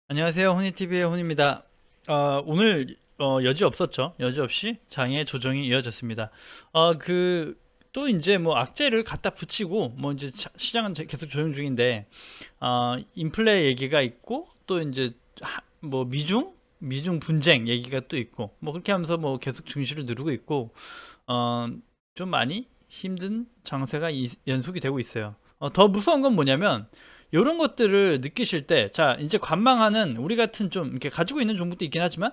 안녕하세요. 혼이TV의 혼입니다. 오늘 여지 없었죠. 여지 없이 장의 조정이 이어졌습니다. 또 이제 뭐 악재를 갖다 붙이고 뭐 이제 시장은 계속 조정 중인데 인플레 얘기가 있고 또 이제 뭐 미중 분쟁 얘기가 또 있고 뭐 그렇게 하면서 뭐 계속 증시를 누르고 있고 어, 좀 많이 힘든 장세가 연속이 되고 있어요. 더 무서운 건 뭐냐면 이런 것들을 느끼실 때, 자, 이제 관망하는 우리 같은 좀 이렇게 가지고 있는 종목도 있긴 하지만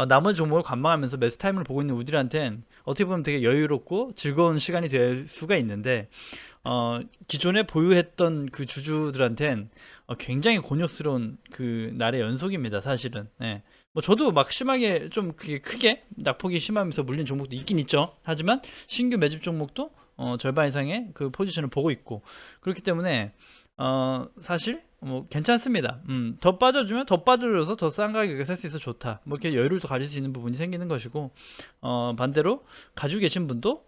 나머지 종목을 관망하면서 매수 타임을 보고 있는 우리한테는 어떻게 보면 되게 여유롭고 즐거운 시간이 될 수가 있는데 기존에 보유했던 그 주주들한텐 굉장히 곤욕스러운 그 날의 연속입니다, 사실은. 네. 뭐 저도 막 심하게 좀 그게 크게 낙폭이 심하면서 물린 종목도 있긴 있죠. 하지만 신규 매집 종목도 절반 이상의 그 포지션을 보고 있고 그렇기 때문에 사실 뭐 괜찮습니다. 더 빠져주면 더 빠져줘서 더 싼 가격에 살 수 있어 좋다. 뭐 이렇게 여유를 더 가질 수 있는 부분이 생기는 것이고 반대로 가지고 계신 분도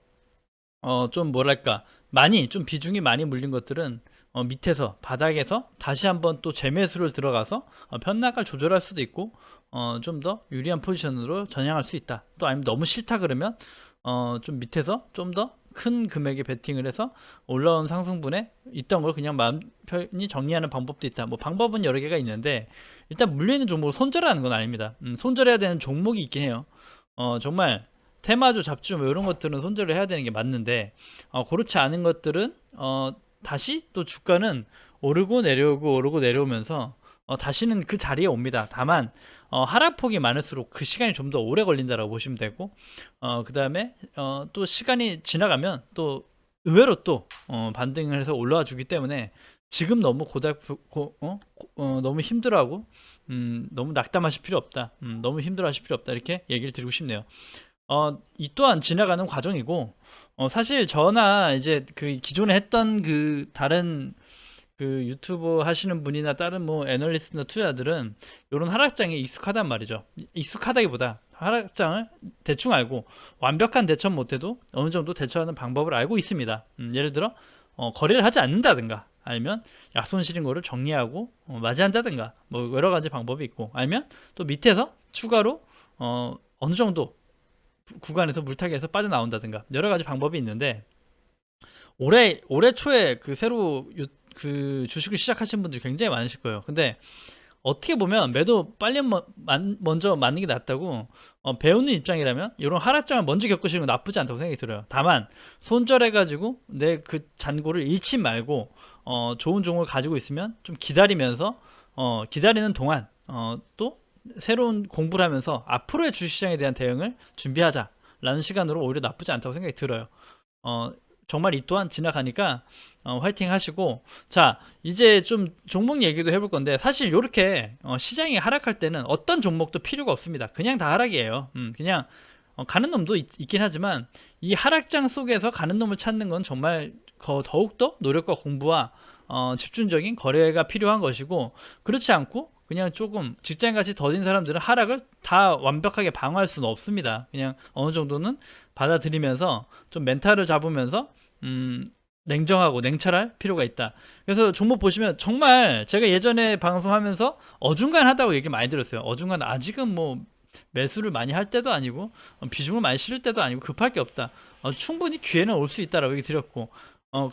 좀 뭐랄까 많이 좀 비중이 많이 물린 것들은 밑에서 바닥에서 다시 한번 또 재매수를 들어가서 편락을 조절할 수도 있고 좀 더 유리한 포지션으로 전향할 수 있다. 또 아니면 너무 싫다 그러면 좀 밑에서 좀 더 큰 금액의 베팅을 해서 올라온 상승분에 있던 걸 그냥 마음 편히 정리하는 방법도 있다. 뭐 방법은 여러 개가 있는데 일단 물리는 종목을 손절하는 건 아닙니다. 손절해야 되는 종목이 있긴 해요. 정말 테마주, 잡주 뭐 이런 것들은 손절을 해야 되는 게 맞는데 그렇지 않은 것들은 다시 또 주가는 오르고 내려오고 오르고 내려오면서 다시는 그 자리에 옵니다. 다만 하락폭이 많을수록 그 시간이 좀 더 오래 걸린다라고 보시면 되고 그 다음에 또 시간이 지나가면 또 의외로 또 반등을 해서 올라와 주기 때문에 지금 너무 너무 힘들어하고 너무 낙담하실 필요 없다. 너무 힘들어하실 필요 없다. 이렇게 얘기를 드리고 싶네요. 이 또한 지나가는 과정이고 사실 저나 이제 그 기존에 했던 그 다른 그 유튜브 하시는 분이나 다른 뭐 애널리스트나 투자들은 이런 하락장에 익숙하단 말이죠. 익숙하다기보다 하락장을 대충 알고 완벽한 대처 못해도 어느 정도 대처하는 방법을 알고 있습니다. 예를 들어 거래를 하지 않는다든가 아니면 약손실인 거를 정리하고 맞이한다든가 뭐 여러 가지 방법이 있고 아니면 또 밑에서 추가로 어느 정도 구간에서 물타기에서 빠져나온다든가 여러 가지 방법이 있는데 올해 초에 그 새로 그 주식을 시작하신 분들이 굉장히 많으실 거예요. 근데 어떻게 보면 매도 빨리 먼저 맞는 게 낫다고 배우는 입장이라면 이런 하락장을 먼저 겪으시는 건 나쁘지 않다고 생각이 들어요. 다만 손절해가지고 내 그 잔고를 잃지 말고 좋은 종을 가지고 있으면 좀 기다리면서 기다리는 동안 또 새로운 공부를 하면서 앞으로의 주식시장에 대한 대응을 준비하자라는 시간으로 오히려 나쁘지 않다고 생각이 들어요. 어, 정말 이 또한 지나가니까 화이팅 하시고 자 이제 좀 종목 얘기도 해볼 건데 사실 이렇게 시장이 하락할 때는 어떤 종목도 필요가 없습니다. 그냥 다 하락이에요. 그냥 가는 놈도 긴 하지만 이 하락장 속에서 가는 놈을 찾는 건 정말 더욱더 노력과 공부와 집중적인 거래가 필요한 것이고 그렇지 않고 그냥 조금 직장같이 더딘 사람들은 하락을 다 완벽하게 방어할 수는 없습니다. 그냥 어느 정도는 받아들이면서 좀 멘탈을 잡으면서 냉정하고 냉철할 필요가 있다. 그래서 종목 보시면 정말 제가 예전에 방송하면서 어중간하다고 얘기 많이 들었어요. 어중간 아직은 뭐 매수를 많이 할 때도 아니고 비중을 많이 실을 때도 아니고 급할 게 없다. 충분히 기회는 올 수 있다라고 얘기 드렸고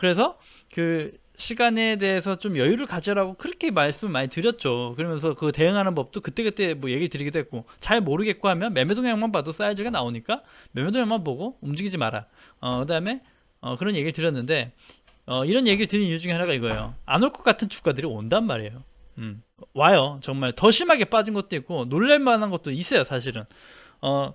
그래서 그 시간에 대해서 좀 여유를 가져라고 그렇게 말씀 많이 드렸죠. 그러면서 그 대응하는 법도 그때그때 뭐 얘기 드리기도 했고 잘 모르겠고 하면 매매 동향만 봐도 사이즈가 나오니까 매매 동향만 보고 움직이지 마라. 그다음에 그런 얘기를 드렸는데 이런 얘기를 드린 이유 중에 하나가 이거예요. 안 올 것 같은 주가들이 온단 말이에요. 와요. 정말 더 심하게 빠진 것도 있고 놀랄 만한 것도 있어요. 사실은 어,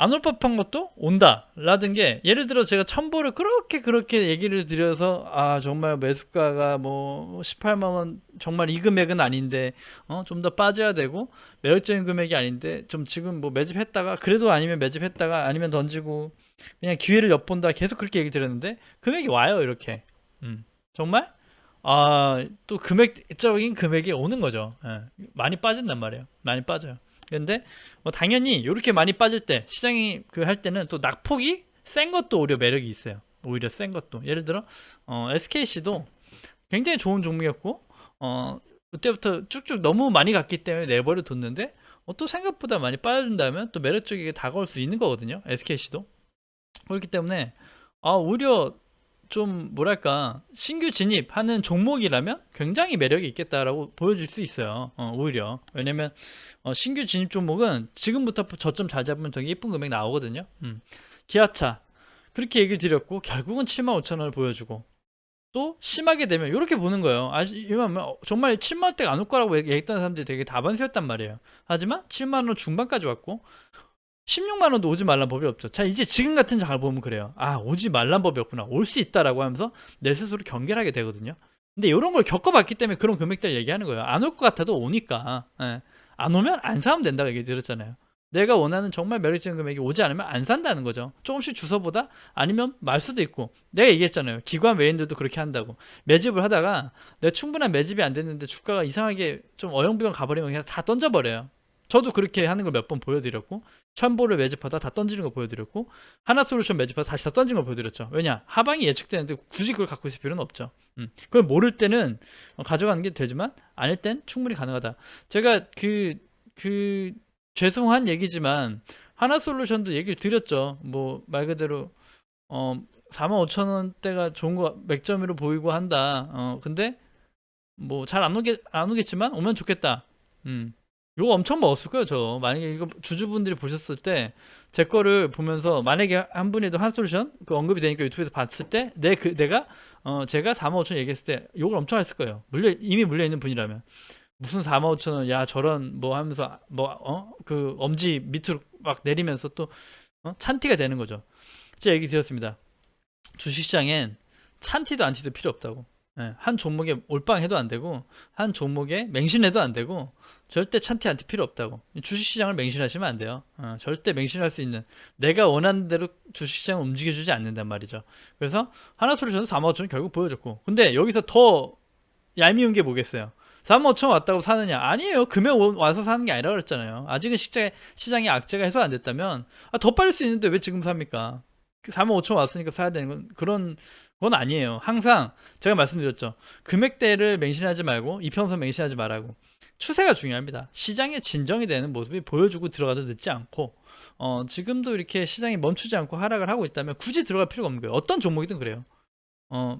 안 올 법한 것도 온다 라든 게 예를 들어 제가 첨보를 그렇게 얘기를 드려서 정말 매수가가 뭐 18만원 정말 이 금액은 아닌데 좀 더 빠져야 되고 매력적인 금액이 아닌데 좀 지금 뭐 매집했다가 그래도 아니면 매집했다가 아니면 던지고 그냥 기회를 엿본다 계속 그렇게 얘기 드렸는데 금액이 와요 이렇게 정말 또 금액적인 금액이 오는 거죠. 예, 많이 빠진단 말이에요. 많이 빠져요. 근데 뭐 당연히 이렇게 많이 빠질 때 시장이 그 할 때는 또 낙폭이 센 것도 오히려 매력이 있어요. 오히려 센 것도 예를 들어 SKC도 굉장히 좋은 종목이었고 그때부터 쭉쭉 너무 많이 갔기 때문에 내버려 뒀는데 또 생각보다 많이 빠져준다면 또 매력적이게 다가올 수 있는 거거든요. SKC도. 그렇기 때문에 오히려 좀 뭐랄까 신규 진입하는 종목이라면 굉장히 매력이 있겠다라고 보여줄 수 있어요. 오히려 왜냐면 신규 진입 종목은 지금부터 저점 잘 잡으면 되게 예쁜 금액 나오거든요. 기아차 그렇게 얘기를 드렸고 결국은 75,000원을 보여주고 또 심하게 되면 이렇게 보는 거예요. 이러면 정말 7만원대가 안 올 거라고 얘기했던 사람들이 되게 다반수였단 말이에요. 하지만 7만원 중반까지 왔고 16만원도 오지 말란 법이 없죠. 자, 이제 지금 같은 장을 보면 그래요. 오지 말란 법이 없구나. 올 수 있다라고 하면서 내 스스로 경계를 하게 되거든요. 근데 이런 걸 겪어봤기 때문에 그런 금액대를 얘기하는 거예요. 안 올 것 같아도 오니까. 예. 안 오면 안 사면 된다고 얘기 드렸잖아요. 내가 원하는 정말 매력적인 금액이 오지 않으면 안 산다는 거죠. 조금씩 주서보다 아니면 말 수도 있고. 내가 얘기했잖아요. 기관 외인들도 그렇게 한다고. 매집을 하다가 내가 충분한 매집이 안 됐는데 주가가 이상하게 좀 어영부영 가버리면 그냥 다 던져버려요. 저도 그렇게 하는 걸 몇 번 보여드렸고 첨보를 매집하다 다 던지는 거 보여드렸고 하나솔루션 매집하다 다시 다 던진 걸 보여드렸죠. 왜냐? 하방이 예측되는데 굳이 그걸 갖고 있을 필요는 없죠. 그걸 모를 때는 가져가는 게 되지만 아닐 땐 충분히 가능하다. 제가 그 죄송한 얘기지만 하나솔루션도 얘기를 드렸죠. 뭐 말 그대로 45,000원대가 좋은 거 맥점으로 보이고 한다. 근데 뭐 잘 안 오겠지만 오면 좋겠다. 이거 엄청 먹었을 거예요, 저. 만약에 이거 주주분들이 보셨을 때, 제 거를 보면서, 만약에 한 분이도 한솔루션, 그 언급이 되니까 유튜브에서 봤을 때, 내가, 제가 45,000원 얘기했을 때, 욕을 엄청 했을 거예요. 이미 물려있는 분이라면. 무슨 45,000원, 야, 저런, 뭐 하면서, 그 엄지 밑으로 막 내리면서 또, 찬티가 되는 거죠. 제가 얘기 드렸습니다. 주식시장엔 찬티도 안티도 필요 없다고. 예, 한 종목에 올빵해도 안 되고 한 종목에 맹신해도 안 되고 절대 찬티 안티 필요 없다고. 주식시장을 맹신하시면 안 돼요. 절대 맹신할 수 있는 내가 원하는 대로 주식시장을 움직여주지 않는단 말이죠. 그래서 하나솔루션은 45,000원 결국 보여줬고 근데 여기서 더 얄미운 게 뭐겠어요. 45,000원 왔다고 사느냐? 아니에요. 금액 와서 사는 게 아니라 그랬잖아요. 아직은 시장의 악재가 해소 안 됐다면 더 빠질 수 있는데 왜 지금 삽니까? 45,000원 왔으니까 사야 되는 건 아니에요. 항상 제가 말씀드렸죠. 금액대를 맹신하지 말고 이평선 맹신하지 말라고. 추세가 중요합니다. 시장의 진정이 되는 모습이 보여주고 들어가도 늦지 않고 지금도 이렇게 시장이 멈추지 않고 하락을 하고 있다면 굳이 들어갈 필요가 없는 거예요. 어떤 종목이든 그래요.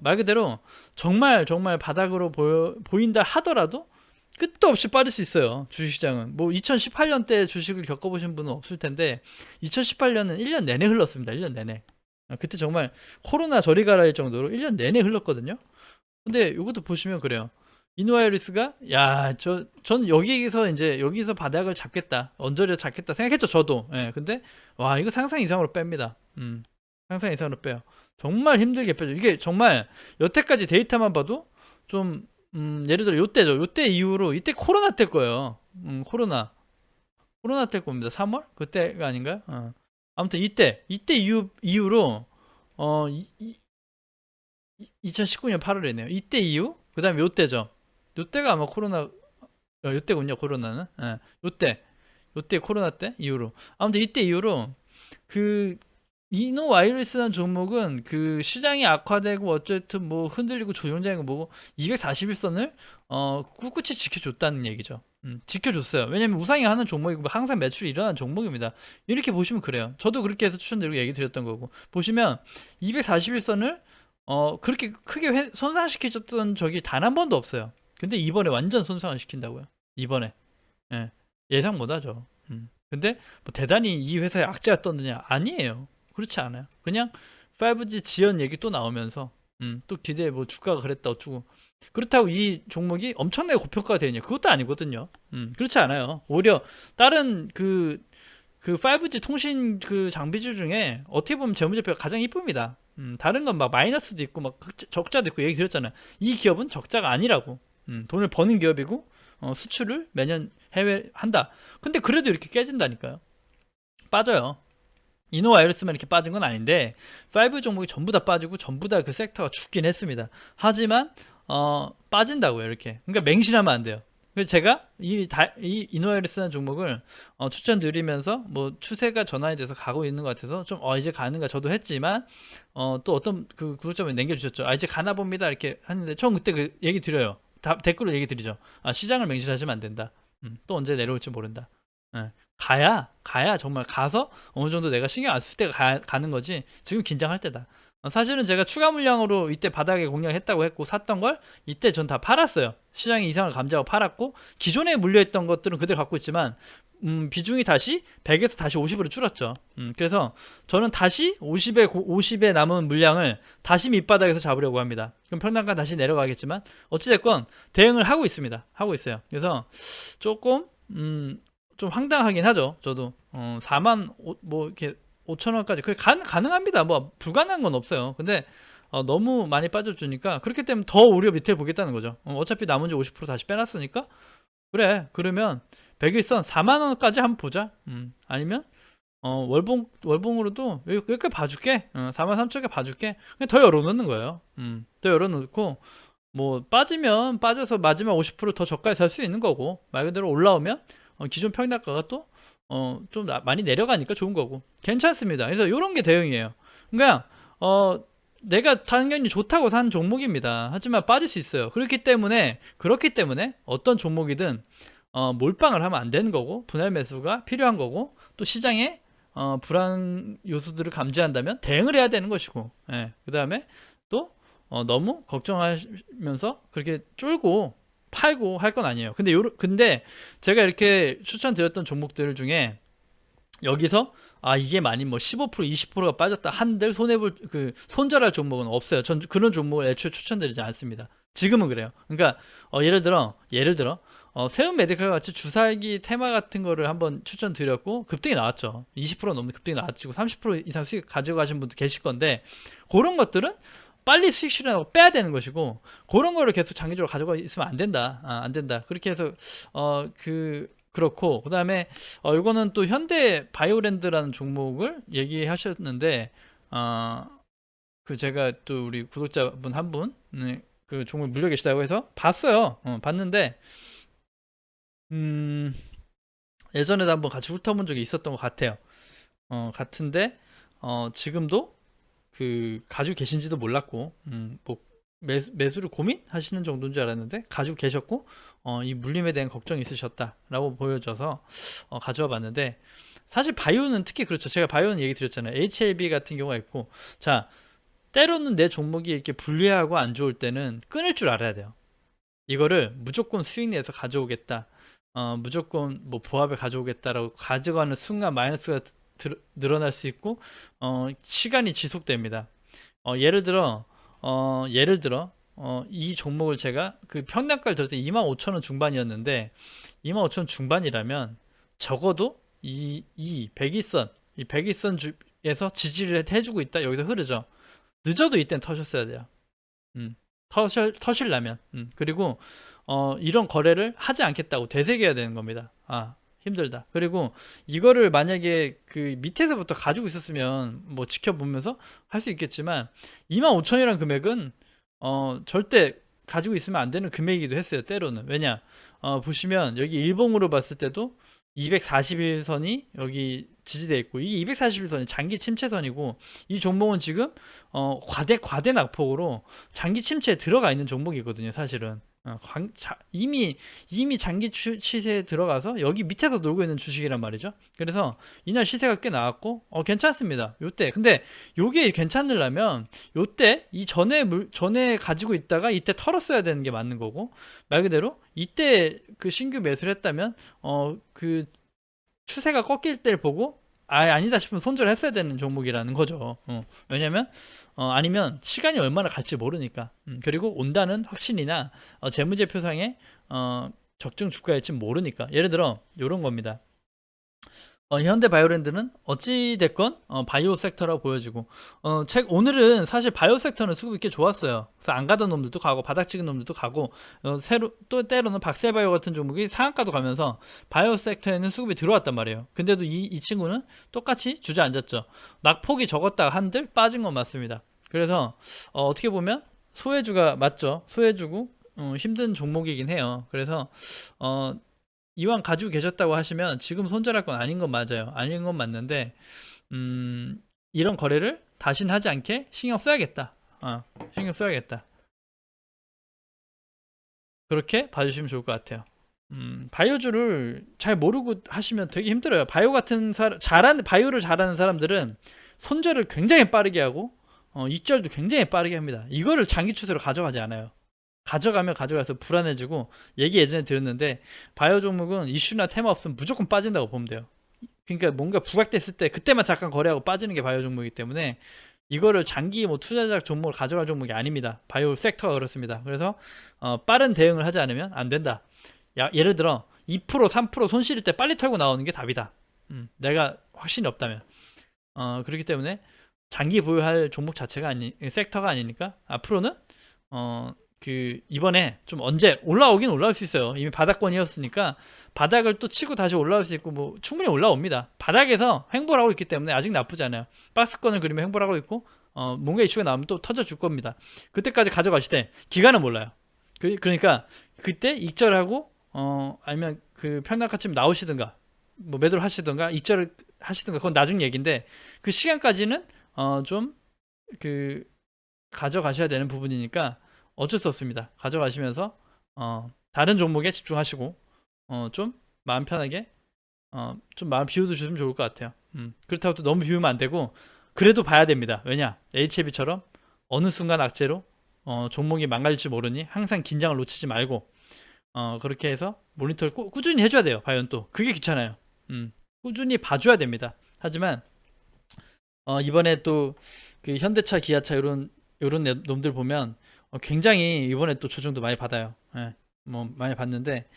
말 그대로 정말 정말 바닥으로 보인다 하더라도 끝도 없이 빠질 수 있어요. 주식시장은 뭐 2018년 때 주식을 겪어보신 분은 없을 텐데 2018년은 1년 내내 흘렀습니다. 1년 내내. 그때 정말 코로나 저리 가라 할 정도로 1년 내내 흘렀거든요. 근데 이것도 보시면 그래요. 이노아이리스가 전 여기서 바닥을 잡겠다, 언저리를 잡겠다 생각했죠. 저도. 예, 근데 와 이거 상상 이상으로 뺍니다. 상상 이상으로 빼요. 정말 힘들게 빼죠. 이게 정말 여태까지 데이터만 봐도 좀 예를 들어 요때죠. 요때 이후로 이때 코로나 때 거예요. 코로나 때 겁니다. 3월 그때가 아닌가요? 아무튼 이때 이후로 2019년 8월이네요. 이때 이후 그다음에 요때죠. 요때가 아마 요때군요. 코로나는. 예. 요때 코로나 때 이후로 아무튼 이때 이후로 그 이노와이러스라는 종목은 그 시장이 악화되고 어쨌든 뭐 흔들리고 조정장이고 뭐고 241선을 꿋꿋이 지켜줬다는 얘기죠. 지켜줬어요. 왜냐면 우상이 하는 종목이고 항상 매출이 일어나는 종목입니다. 이렇게 보시면 그래요. 저도 그렇게 해서 추천드리고 얘기 드렸던 거고 보시면 241선을 그렇게 크게 손상시켜줬던 적이 단 한 번도 없어요. 근데 이번에 완전 손상을 시킨다고요. 이번에. 예. 예상 못하죠. 근데 뭐 대단히 이 회사에 악재가 떴느냐? 아니에요. 그렇지 않아요. 그냥 5G 지연 얘기 또 나오면서 또 기대해 뭐 주가가 그랬다 어쩌고 그렇다고 이 종목이 엄청나게 고평가가 되냐? 그것도 아니거든요. 그렇지 않아요. 오히려 다른 그 5G 통신 그 장비주 중에 어떻게 보면 재무제표가 가장 이쁩니다. 다른 건 막 마이너스도 있고 막 적자도 있고 얘기 드렸잖아요. 이 기업은 적자가 아니라고. 돈을 버는 기업이고 수출을 매년 해외 한다. 근데 그래도 이렇게 깨진다니까요. 빠져요. 이노와이러스만 이렇게 빠진 건 아닌데 5 종목이 전부 다 빠지고 전부 다 그 섹터가 죽긴 했습니다. 하지만 빠진다고요. 이렇게. 그러니까 맹신하면 안 돼요. 그래서 제가 이 이노와이러스라는 종목을 추천드리면서 뭐 추세가 전환이 돼서 가고 있는 것 같아서 좀 이제 가는가 저도 했지만 또 어떤 그 구독자분이 남겨주셨죠. 이제 가나 봅니다 이렇게 하는데 처음 그때 그 얘기 드려요. 댓글로 얘기 드리죠. 아, 시장을 맹신하시면 안 된다. 또 언제 내려올지 모른다. 예. 가야 정말 가서 어느 정도 내가 신경 안 쓸 때가 가는 거지. 지금 긴장할 때다. 사실은 제가 추가 물량으로 이때 바닥에 공략했다고 했고 샀던 걸 이때 전 다 팔았어요. 시장의 이상을 감지하고 팔았고 기존에 물려있던 것들은 그대로 갖고 있지만 비중이 다시 100에서 다시 50으로 줄었죠. 그래서 저는 다시 50에 남은 물량을 다시 밑바닥에서 잡으려고 합니다. 그럼 평단가 다시 내려가겠지만 어찌됐건 대응을 하고 있습니다. 하고 있어요. 그래서 조금 좀 황당하긴 하죠. 저도 4만 뭐 이렇게 5천 원까지 그게 가능합니다. 뭐 불가능한 건 없어요. 근데 너무 많이 빠져주니까 그렇기 때문에 더 오히려 밑에 보겠다는 거죠. 어차피 나머지 50% 다시 빼놨으니까 그래 그러면 백일선 4만 원까지 한번 보자. 아니면 월봉으로도 이렇게 봐줄게. 4만 3천개 봐줄게. 그냥 더 열어놓는 거예요. 더 열어놓고 뭐 빠지면 빠져서 마지막 50%더 저가에 살 수 있는 거고 말 그대로 올라오면 기존 평단가가 또 좀 많이 내려가니까 좋은 거고 괜찮습니다. 그래서 이런 게 대응이에요. 그러니까 내가 당연히 좋다고 산 종목입니다. 하지만 빠질 수 있어요. 그렇기 때문에 어떤 종목이든 몰빵을 하면 안 되는 거고 분할 매수가 필요한 거고 또 시장에 불안 요소들을 감지한다면 대응을 해야 되는 것이고 그 다음에 또 너무 걱정하면서 그렇게 쫄고 팔고 할 건 아니에요. 근데 제가 이렇게 추천드렸던 종목들 중에 여기서 이게 많이 뭐 15% 20%가 빠졌다 한들 손해볼 손절할 종목은 없어요. 전 그런 종목을 애초에 추천드리지 않습니다. 지금은 그래요. 그러니까 예를 들어 세운 메디칼 같이 주사기 테마 같은 거를 한번 추천드렸고 급등이 나왔죠. 20% 넘는 급등이 나왔고 30% 이상 수익 가지고 가신 분도 계실 건데 그런 것들은 빨리 수익 실현하고 빼야 되는 것이고 그런 거를 계속 장기적으로 가져가 있으면 안 된다. 안 된다. 그렇게 해서 그렇고 그다음에 이거는 또 현대 바이오랜드라는 종목을 얘기하셨는데 그 제가 또 우리 구독자분 한 분 그 종목 물려 계시다고 해서 봤어요. 봤는데 예전에도 한번 같이 훑어본 적이 있었던 것 같아요. 같은데 지금도 가지고 계신지도 몰랐고 뭐 매수를 고민하시는 정도인 줄 알았는데 가지고 계셨고 이 물림에 대한 걱정이 있으셨다라고 보여져서 가져와 봤는데 사실 바이오는 특히 그렇죠. 제가 바이오는 얘기 드렸잖아요. HLB 같은 경우가 있고 자 때로는 내 종목이 이렇게 불리하고 안 좋을 때는 끊을 줄 알아야 돼요. 이거를 무조건 수익 내서 가져오겠다. 무조건 뭐 보합을 가져오겠다라고 가져가는 순간 마이너스가 늘어날 수 있고 시간이 지속됩니다. 예를 들어 이 종목을 제가 그 평단가를 들을 때 25,000원 중반이었는데 25,000원 중반이라면 적어도 이 백일선 이 백일선에서 지지를 해주고 있다. 여기서 흐르죠. 늦어도 이땐 터셨어야 돼요. 터실라면 그리고 이런 거래를 하지 않겠다고 되새겨야 되는 겁니다. 힘들다. 그리고 이거를 만약에 그 밑에서부터 가지고 있었으면 뭐 지켜보면서 할 수 있겠지만 25,000이라는 금액은 절대 가지고 있으면 안 되는 금액이기도 했어요. 때로는. 왜냐 보시면 여기 일봉으로 봤을 때도 241선이 여기 지지되어 있고 이 241선이 장기 침체선이고 이 종목은 지금 과대 낙폭으로 장기 침체에 들어가 있는 종목이거든요. 사실은 이미 장기 시세에 들어가서 여기 밑에서 놀고 있는 주식이란 말이죠. 그래서 이날 시세가 꽤 나왔고 괜찮습니다. 요때 근데 요게 괜찮으려면 요때 이 전에 가지고 있다가 이때 털었어야 되는 게 맞는 거고 말 그대로 이때 그 신규 매수를 했다면 그 추세가 꺾일 때를 보고 아니다 싶으면 손절을 했어야 되는 종목이라는 거죠. 왜냐면 아니면 시간이 얼마나 갈지 모르니까 그리고 온다는 확신이나 재무제표상의 적정 주가일지 모르니까 예를 들어 이런 겁니다. 현대 바이오랜드는 어찌됐건 바이오 섹터라고 보여지고 오늘은 사실 바이오 섹터는 수급이 꽤 좋았어요. 그래서 안 가던 놈들도 가고 바닥 찍은 놈들도 가고 새로 또 때로는 박셀바이오 같은 종목이 상한가도 가면서 바이오 섹터에는 수급이 들어왔단 말이에요. 근데도 이 친구는 똑같이 주저앉았죠. 낙폭이 적었다가 한들 빠진 건 맞습니다. 그래서 어떻게 보면 소외주가 맞죠. 소외주고 힘든 종목이긴 해요. 그래서 이왕 가지고 계셨다고 하시면 지금 손절할 건 아닌 건 맞아요. 아닌 건 맞는데 이런 거래를 다시는 하지 않게 신경 써야겠다. 신경 써야겠다. 그렇게 봐주시면 좋을 것 같아요. 바이오주를 잘 모르고 하시면 되게 힘들어요. 바이오 같은 바이오를 잘하는 사람들은 손절을 굉장히 빠르게 하고 익절도 굉장히 빠르게 합니다. 이거를 장기 추세로 가져가지 않아요. 가져가면 가져가서 불안해지고, 얘기 예전에 드렸는데 바이오 종목은 이슈나 테마 없으면 무조건 빠진다고 보면 돼요. 그러니까 뭔가 부각됐을 때 그때만 잠깐 거래하고 빠지는 게 바이오 종목이기 때문에 이거를 장기 뭐 투자자 종목을 가져갈 종목이 아닙니다. 바이오 섹터가 그렇습니다. 그래서 빠른 대응을 하지 않으면 안 된다. 예를 들어 2% 3% 손실일 때 빨리 털고 나오는 게 답이다. 내가 확신이 없다면. 그렇기 때문에 장기 보유할 종목 자체가 섹터가 아니니까 앞으로는 이번에 좀 언제 올라오긴 올라올 수 있어요. 이미 바닥권이었으니까 바닥을 또 치고 다시 올라올 수 있고 뭐 충분히 올라옵니다. 바닥에서 횡보를 하고 있기 때문에 아직 나쁘지 않아요. 박스권을 그리면 횡보를 하고 있고 뭔가 이슈가 나오면 또 터져 줄 겁니다. 그때까지 가져가실 때 기간은 몰라요. 그러니까 그때 익절하고 아니면 그 평단가쯤 나오시든가 뭐 매도를 하시든가 익절을 하시든가 그건 나중 얘기인데, 그 시간까지는 좀 가져가셔야 되는 부분이니까 어쩔 수 없습니다. 가져가시면서 다른 종목에 집중하시고 좀 마음 편하게 좀 마음 비워두시면 좋을 것 같아요. 그렇다고 또 너무 비우면 안 되고, 그래도 봐야 됩니다. 왜냐, HLB처럼 어느 순간 악재로 종목이 망가질지 모르니 항상 긴장을 놓치지 말고 그렇게 해서 모니터를 꾸준히 해줘야 돼요. 바이오는 또 그게 귀찮아요. 꾸준히 봐줘야 됩니다. 하지만 이번에 또 그 현대차, 기아차 요런 놈들 보면 굉장히 이번에 또 조정도 많이 받아요. 예, 뭐 많이 받는데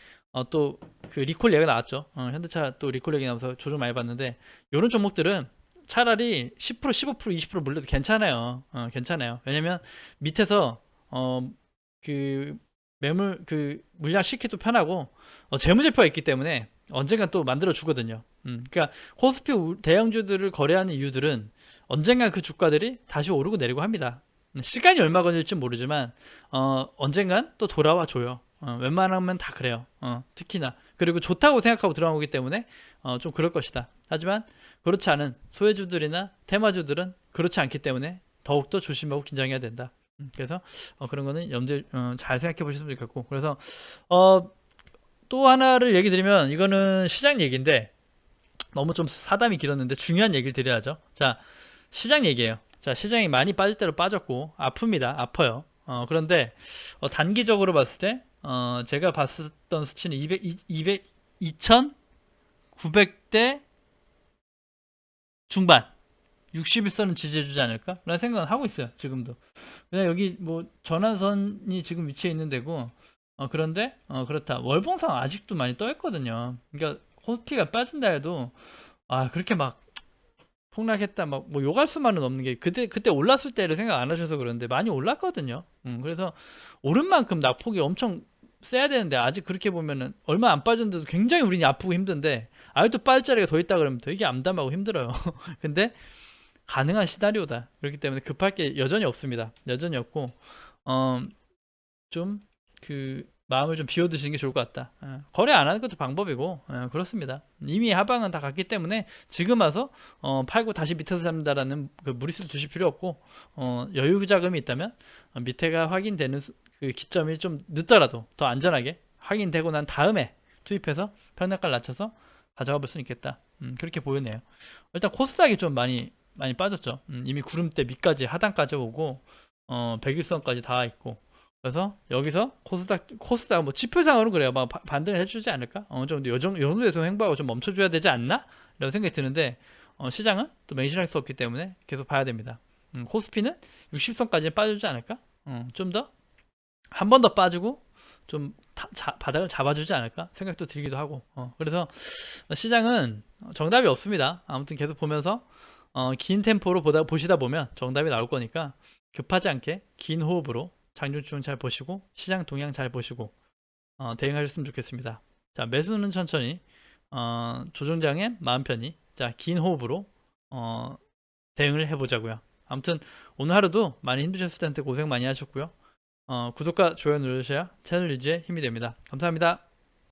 또 그 리콜 얘기가 나왔죠. 현대차 또 리콜 얘기 나와서 조정 많이 받는데, 이런 종목들은 차라리 10% 15% 20% 물려도 괜찮아요. 괜찮아요. 왜냐면 밑에서 그 매물 물량 싣기도 편하고 재무제표가 있기 때문에 언젠간 또 만들어 주거든요. 그러니까 코스피 대형주들을 거래하는 이유들은 언젠간 그 주가들이 다시 오르고 내리고 합니다. 시간이 얼마 걸릴지 모르지만 언젠간 또 돌아와 줘요. 웬만하면 다 그래요. 특히나 그리고 좋다고 생각하고 들어오기 때문에 좀 그럴 것이다. 하지만 그렇지 않은 소외주들이나 테마주들은 그렇지 않기 때문에 더욱더 조심하고 긴장해야 된다. 그래서 그런 거는 염두에 잘 생각해 보셨으면 좋겠고, 그래서 또 하나를 얘기 드리면, 이거는 시장 얘기인데 너무 좀 사담이 길었는데 중요한 얘기를 드려야죠. 자, 시장 얘기예요. 자, 시장이 많이 빠질 대로 빠졌고 아픕니다. 아파요. 그런데 단기적으로 봤을 때 제가 봤었던 수치는 2,900대 중반, 60일선은 지지해주지 않을까? 라는 생각은 하고 있어요. 지금도. 그냥 여기 뭐 전환선이 지금 위치해 있는 데고, 그런데 그렇다. 월봉상 아직도 많이 떠 있거든요. 그러니까 코스피가 빠진다 해도 그렇게 막 폭락했다 막 뭐 욕할 수만은 없는 게, 그때 올랐을 때를 생각 안 하셔서 그런데 많이 올랐거든요. 그래서 오른 만큼 낙폭이 엄청 세야 되는데, 아직 그렇게 보면은 얼마 안 빠졌는데도 굉장히 우린이 아프고 힘든데 아직도 빠질 자리가 더 있다 그러면 되게 암담하고 힘들어요. 근데 가능한 시나리오다. 그렇기 때문에 급할 게 여전히 없습니다. 여전히 없고 좀 마음을 좀 비워두시는 게 좋을 것 같다. 거래 안 하는 것도 방법이고, 그렇습니다. 이미 하방은 다 갔기 때문에 지금 와서 팔고 다시 밑에서 잡는다라는 그 무리수를 두실 필요 없고, 여유 자금이 있다면 밑에가 확인되는 그 기점이 좀 늦더라도 더 안전하게 확인되고 난 다음에 투입해서 평단가를 낮춰서 가져가 볼 수 있겠다. 그렇게 보이네요. 일단 코스닥이 좀 많이 빠졌죠. 이미 구름대 밑까지 하단까지 오고 100일선까지 다 있고, 그래서 여기서 코스닥 뭐 지표상으로 그래요. 막 반등을 해주지 않을까? 어느 정도 요 정도에서 횡보하고 좀 멈춰줘야 되지 않나? 이런 생각이 드는데 시장은 또 맹신할 수 없기 때문에 계속 봐야 됩니다. 코스피는 60선까지 빠져주지 않을까? 좀 더 한 번 더 빠지고 좀 바닥을 잡아주지 않을까 생각도 들기도 하고, 그래서 시장은 정답이 없습니다. 아무튼 계속 보면서 긴 템포로 보시다 보면 정답이 나올 거니까 급하지 않게 긴 호흡으로 장중추종 잘 보시고 시장 동향 잘 보시고 대응하셨으면 좋겠습니다. 자, 매수는 천천히, 조정장엔 마음 편히, 자, 긴 호흡으로 대응을 해보자고요. 아무튼 오늘 하루도 많이 힘드셨을 텐데 고생 많이 하셨고요. 구독과 좋아요 누르셔야 채널 유지에 힘이 됩니다. 감사합니다.